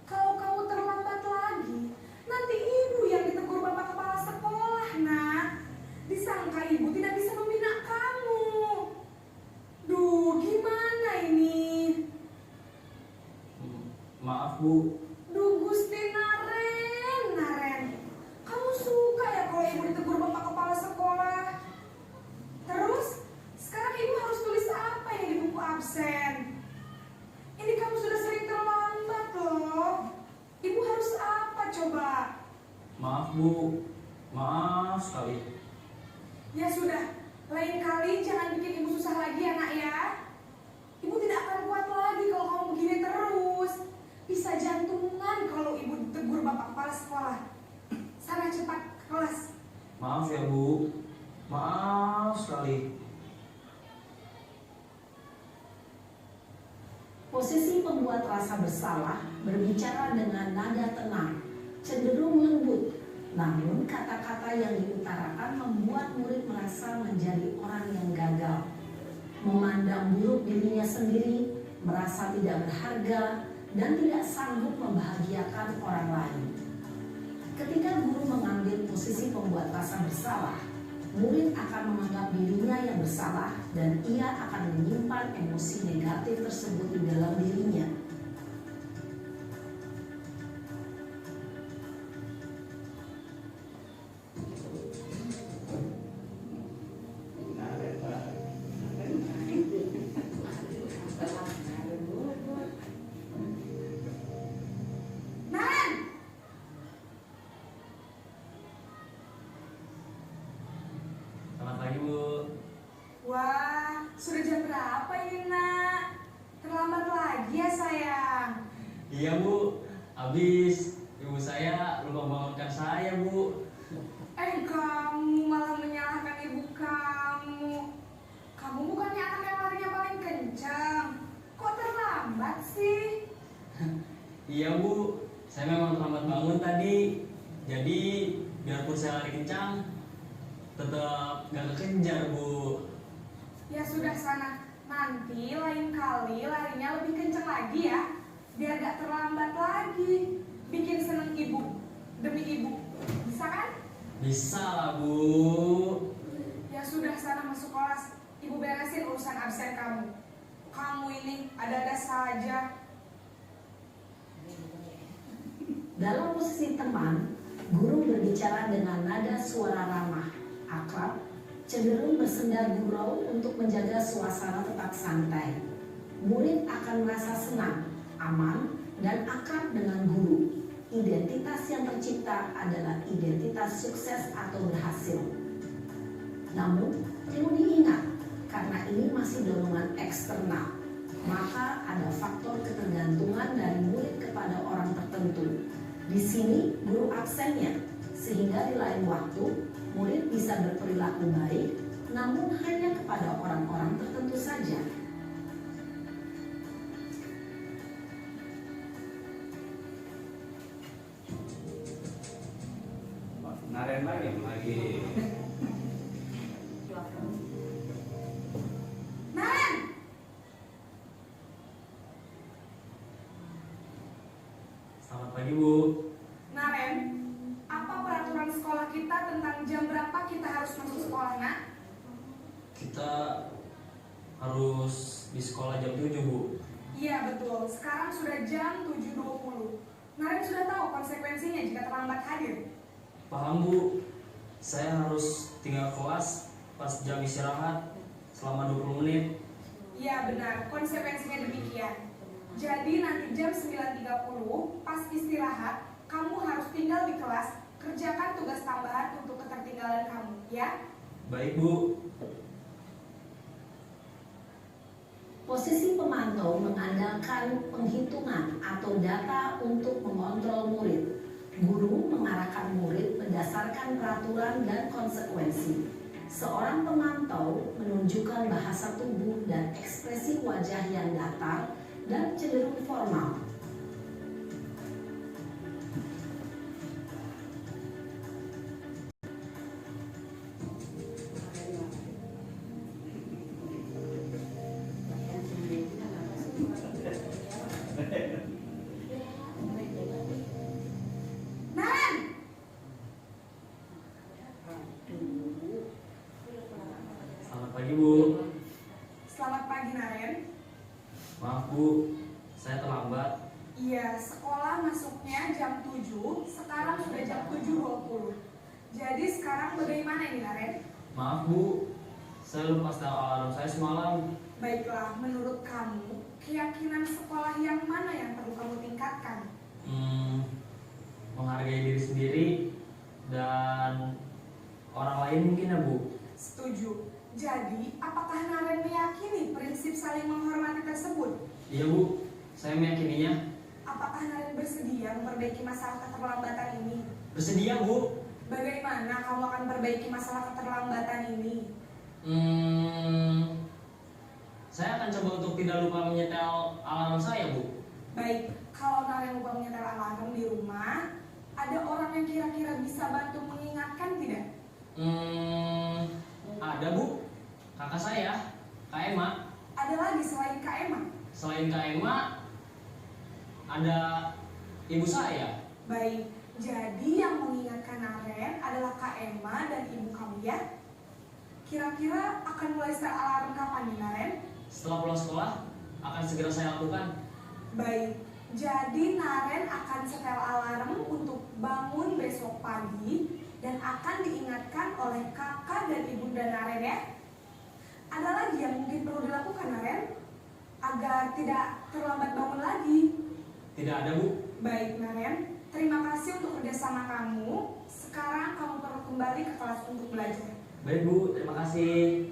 Kalau kamu terlambat lagi, nanti ibu yang ditegur bapak kepala sekolah, nak. Disangka ibu tidak bisa membina kamu. Duh, gimana ini? Maaf, Bu. Duh, Gusti Naren. Kamu suka ya kalau ibu ditegur bapak kepala sekolah? Terus, sekarang ibu harus tulis apa yang di buku absen? Ini kamu sudah sering terlambat loh. Ibu harus apa coba? Maaf, Bu. Maaf sekali. Ya sudah, lain kali jangan bikin ibu susah lagi ya, nak ya. Ibu tidak akan kuat lagi kalau kamu begini terus. Bisa jantungan kalau ibu ditegur bapak kepala sekolah. Sana cepat ke kelas. Maaf ya, Bu. Maaf sekali. Posisi pembuat rasa bersalah berbicara dengan nada tenang, cenderung lembut. Namun kata-kata yang diutarakan membuat murid merasa menjadi orang yang gagal, memandang buruk dirinya sendiri, merasa tidak berharga, dan tidak sanggup membahagiakan orang lain. Ketika guru mengambil posisi pembuat rasa bersalah, murid akan menganggap dirinya yang bersalah dan ia akan menyimpan emosi negatif tersebut di dalam dirinya. Iya Bu, habis ibu saya lupa bangunkan saya Bu. Kamu malah menyalahkan ibu kamu. Kamu bukannya anak yang larinya paling kencang. Kok terlambat sih? Iya Bu, saya memang terlambat bangun tadi. Jadi biarpun saya lari kencang, tetap gak kekejar Bu. Ya sudah sana. Nanti lain kali larinya lebih kencang lagi ya. Biar gak terlambat lagi. Bikin seneng ibu. Demi ibu. Bisa kan? Bisa lah Bu. Ya sudah sana masuk kelas. Ibu beresin urusan absen kamu. Kamu ini ada-ada saja. Dalam posisi teman, guru berbicara dengan nada suara ramah, akrab, cenderung bersenda gurau untuk menjaga suasana tetap santai. Murid akan merasa senang, aman, dan akrab dengan guru. Identitas yang tercipta adalah identitas sukses atau berhasil. Namun, perlu diingat, karena ini masih dorongan eksternal, maka ada faktor ketergantungan dari murid kepada orang tertentu. Di sini guru absennya, sehingga di lain waktu murid bisa berperilaku baik, namun hanya kepada orang-orang tertentu saja. Naren lagi. Naren! Selamat pagi Bu. Naren, apa peraturan sekolah kita tentang jam berapa kita harus masuk sekolah, nak? Kita harus di sekolah jam 7 Bu. Iya betul, sekarang sudah jam 7.20. Naren sudah tahu konsekuensinya jika terlambat hadir. Paham Bu, saya harus tinggal kelas pas jam istirahat selama 20 menit. Iya benar, konsekuensinya demikian. Jadi nanti jam 9.30 pas istirahat, kamu harus tinggal di kelas, kerjakan tugas tambahan untuk ketertinggalan kamu, ya? Baik Bu. Posisi pemantau mengandalkan penghitungan atau data untuk mengontrol murid. Guru mengarahkan murid berdasarkan peraturan dan konsekuensi. Seorang pemantau menunjukkan bahasa tubuh dan ekspresi wajah yang datar dan cenderung formal. Naren! Selamat pagi Bu. Selamat pagi Naren. Maaf Bu, saya terlambat. Iya, sekolah masuknya jam 7, sekarang sudah jam 7.20. Jadi sekarang bagaimana ini Naren? Maaf Bu, saya lupa setel alarm saya semalam. Baiklah, menurut kamu, keyakinan sekolah yang mana yang perlu kamu tingkatkan? Menghargai diri sendiri dan orang lain mungkin ya Bu. Setuju. Jadi, apakah Naren meyakini prinsip saling menghormati tersebut? Iya Bu, saya meyakininya. Apakah Naren bersedia memperbaiki masalah keterlambatan ini? Bersedia Bu. Bagaimana kamu akan perbaiki masalah keterlambatan ini? Saya akan coba untuk tidak lupa menyetel alarm saya Bu. Baik, kalau Naren lupa menyetel alarm di rumah, ada orang yang kira-kira bisa bantu mengingatkan tidak? Ada Bu, kakak saya, Kak Emma. Ada lagi selain Kak Emma? Selain Kak Emma, ada ibu saya. Baik, jadi yang mengingatkan Naren adalah Kak Emma dan ibu kamu ya? Kira-kira akan mulai setel alarm kapan nih Naren? Setelah pulang sekolah, akan segera saya lakukan. Baik, jadi Naren akan setel alarm untuk bangun besok pagi dan akan diingatkan oleh kakak dan ibunda Naren ya. Ada lagi yang mungkin perlu dilakukan Naren agar tidak terlambat bangun lagi? Tidak ada Bu. Baik Naren, terima kasih untuk kerjasama kamu. Sekarang kamu perlu kembali ke kelas untuk belajar. Baik Bu, terima kasih.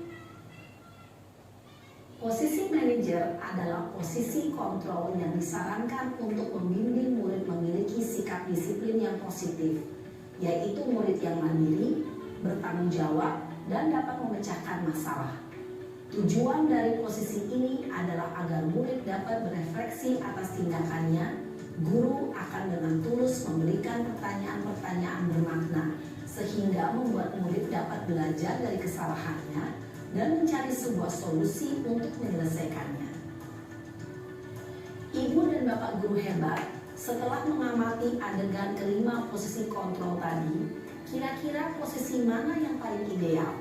Posisi manajer adalah posisi kontrol yang disarankan untuk membimbing murid memiliki sikap disiplin yang positif, yaitu murid yang mandiri, bertanggung jawab, dan dapat memecahkan masalah. Tujuan dari posisi ini adalah agar murid dapat berefleksi atas tindakannya. Guru akan dengan tulus memberikan pertanyaan-pertanyaan bermakna sehingga membuat murid dapat belajar dari kesalahannya dan mencari sebuah solusi untuk menyelesaikannya. Ibu dan Bapak guru hebat, setelah mengamati adegan kelima posisi kontrol tadi, kira-kira posisi mana yang paling ideal?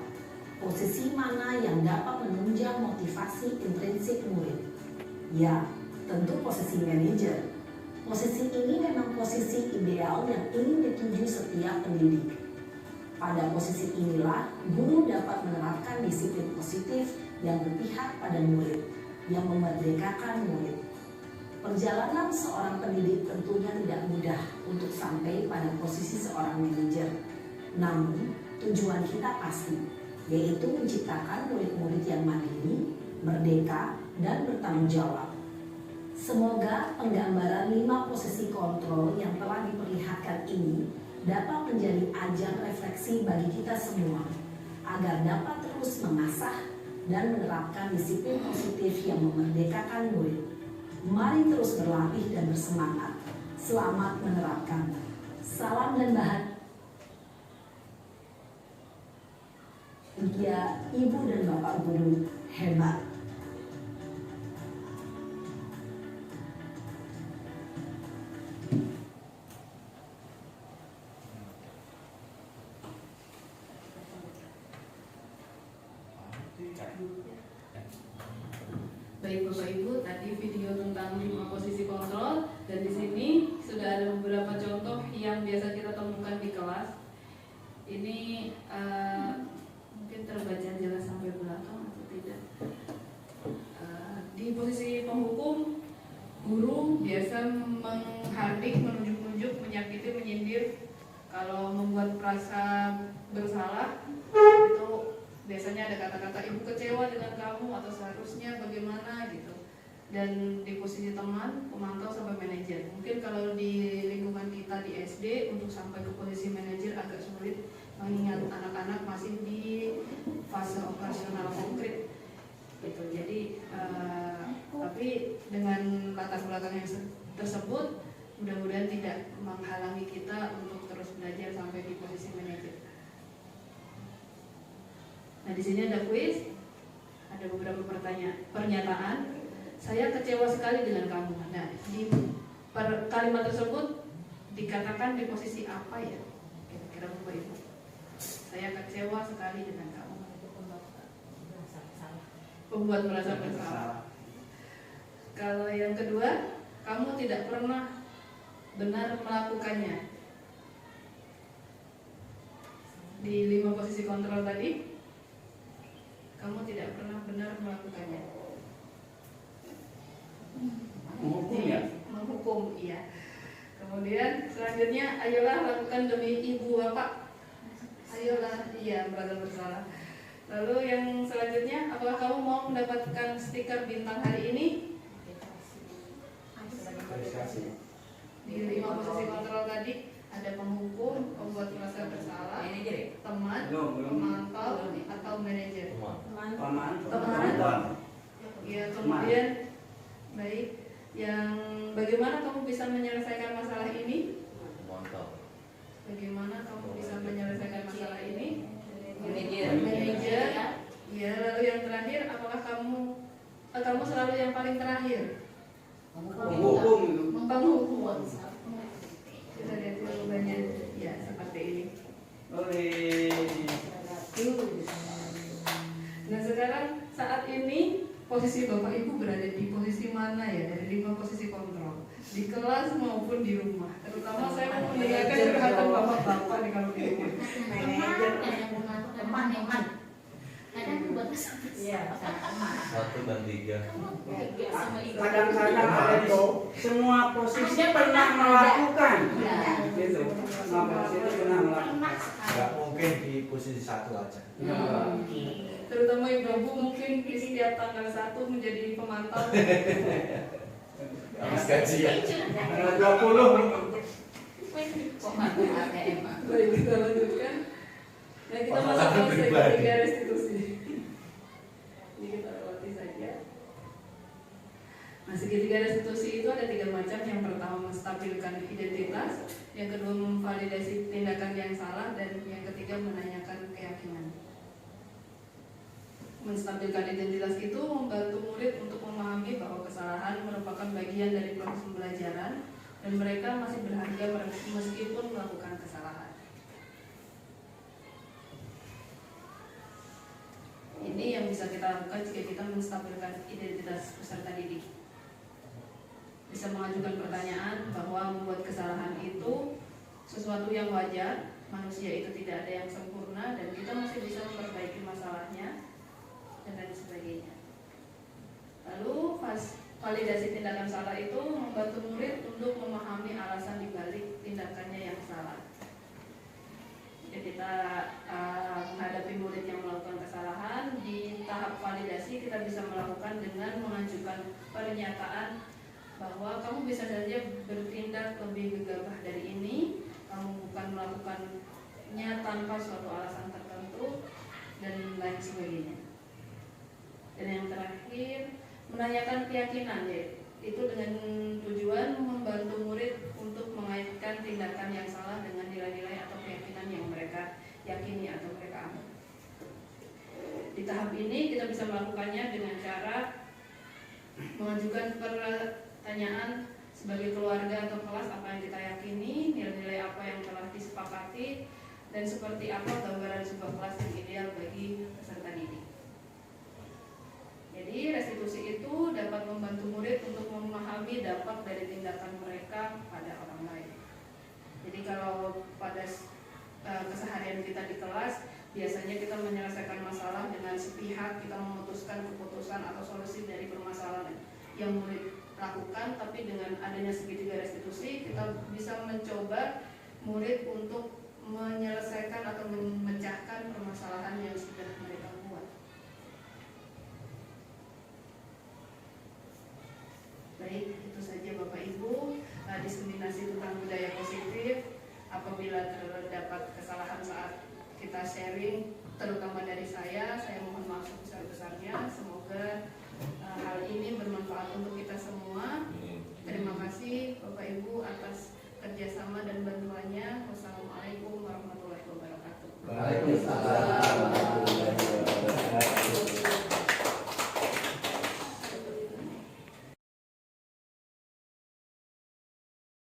Posisi mana yang dapat menunjang motivasi intrinsik murid? Ya, tentu posisi manajer. Posisi ini memang posisi ideal yang ingin dituju setiap pendidik. Pada posisi inilah, guru dapat menerapkan disiplin positif yang berpihak pada murid, yang memerdekakan murid. Perjalanan seorang pendidik tentunya tidak mudah untuk sampai pada posisi seorang manajer. Namun, tujuan kita pasti, yaitu menciptakan murid-murid yang mandiri, merdeka, dan bertanggung jawab. Semoga penggambaran 5 posisi kontrol yang telah diperlihatkan ini dapat menjadi ajang refleksi bagi kita semua, agar dapat terus mengasah dan menerapkan disiplin positif yang memerdekakan murid. Mari terus berlatih dan bersemangat. Selamat menerapkan. Salam dan bahagia Ibu dan Bapak guru hebat. Baik Bapak Ibu, tadi video tentang 5 posisi kontrol, dan di sini sudah ada beberapa contoh yang biasa kita temukan di kelas. Ini mungkin terbaca jelas sampai belakang atau tidak. Di posisi penghukum, guru biasa menghardik, menunjuk-nunjuk, menyakiti, menyindir. Kalau membuat perasa bersalah, itu biasanya ada kata-kata ibu kecewa dengan kamu atau seharusnya bagaimana gitu. Dan di posisi teman, pemantau sampai manajer. Mungkin kalau di lingkungan kita di SD untuk sampai ke posisi manajer agak sulit, mengingat anak-anak masih di fase operasional konkret gitu. Jadi tapi dengan latar belakang yang tersebut, mudah-mudahan tidak menghalangi kita untuk terus belajar sampai di posisi manajer. Nah, di sini ada kuis, ada beberapa pernyataan. Saya kecewa sekali dengan kamu. Nah, di kalimat tersebut dikatakan di posisi apa ya? Kira-kira Bapak Ibu. Saya kecewa sekali dengan kamu. Pembuat merasa bersalah. Kalau yang kedua, kamu tidak pernah benar melakukannya. Di 5 posisi kontrol tadi, kamu tidak pernah benar melakukannya. Menghukum ya? Menghukum, iya. Kemudian selanjutnya, ayolah lakukan demi ibu bapak. Ayolah, iya, merasa bersalah. Lalu yang selanjutnya, apakah kamu mau mendapatkan stiker bintang hari ini? Di 5 posisi kontrol tadi ada penghukum, pembuat merasa bersalah, teman, pemantau, atau manajer. Teman. Ya, kemudian baik, yang bagaimana kamu bisa menyelesaikan masalah ini? Bagaimana kamu bisa menyelesaikan masalah ini? Manajer. Ya, lalu yang terakhir, apakah kamu selalu yang paling terakhir? Menghukum. Kita lihat jawabannya, ya seperti ini. Nah, sekarang saat ini posisi Bapak Ibu berada di posisi mana ya dari 5 posisi kontrol, di kelas maupun di rumah. Terutama saya mau mendengarkan curhatan bapak-bapak nih kalau di rumah. Manajer teman. Kadang buat Satu dan 3. Kadang-kadang ada di semua posisi pernah melakukan. Gitu. Semua posisi pernah melakukan. Nggak mungkin di di posisi 1 aja. Terutama ibu-ibu mungkin di setiap tanggal 1 menjadi pemantau. Habis gajian. Tanggal 20. Baik, kita lanjutkan. Nah, kita masuk ke segitiga restitusi. Ini kita lewati saja. Nah, segitiga restitusi itu ada 3 macam. Yang pertama menstabilkan identitas, yang kedua memvalidasi tindakan yang salah, dan yang ketiga menanyakan keyakinan. Menstabilkan identitas itu membantu murid untuk memahami bahwa kesalahan merupakan bagian dari proses pembelajaran dan mereka masih berharga meskipun melakukan kesalahan. Ini yang bisa kita lakukan jika kita menstabilkan identitas peserta didik. Bisa mengajukan pertanyaan bahwa membuat kesalahan itu sesuatu yang wajar, manusia itu tidak ada yang sempurna dan kita masih bisa memperbaiki masalahnya, dan lain sebagainya. Lalu validasi tindakan salah itu membantu murid untuk memahami alasan dibalik tindakannya yang salah. Jika kita menghadapi murid yang melakukan kesalahan, di tahap validasi kita bisa melakukan dengan mengajukan pernyataan bahwa kamu bisa saja bertindak lebih gegabah dari ini, kamu bukan melakukannya tanpa suatu alasan tertentu, dan lain sebagainya. Dan yang terakhir, menanyakan keyakinan, itu dengan tujuan membantu murid untuk mengaitkan tindakan yang salah dengan nilai-nilai atau keyakinan yang mereka yakini atau mereka anut. Di tahap ini kita bisa melakukannya dengan cara mengajukan pertanyaan sebagai keluarga atau kelas apa yang kita yakini, nilai-nilai apa yang telah disepakati, dan seperti apa gambaran sebuah kelas yang ideal bagi peserta didik. Jadi restitusi itu dapat membantu murid untuk memahami dampak dari tindakan mereka pada orang lain. Jadi kalau pada keseharian kita di kelas, biasanya kita menyelesaikan masalah dengan sepihak, kita memutuskan keputusan atau solusi dari permasalahan yang murid lakukan, tapi dengan adanya segitiga restitusi, kita bisa mencoba murid untuk menyelesaikan atau memecahkan permasalahan yang sudah mereka buat. Baik, itu saja Bapak Ibu, diseminasi tentang budaya positif. Apabila terdapat kesalahan saat kita sharing, terutama dari saya mohon maaf sebesar-besarnya. Semoga hal ini bermanfaat untuk kita semua. Terima kasih Bapak Ibu atas kerjasama dan bantuannya. Wassalamualaikum warahmatullahi wabarakatuh. Waalaikumsalam.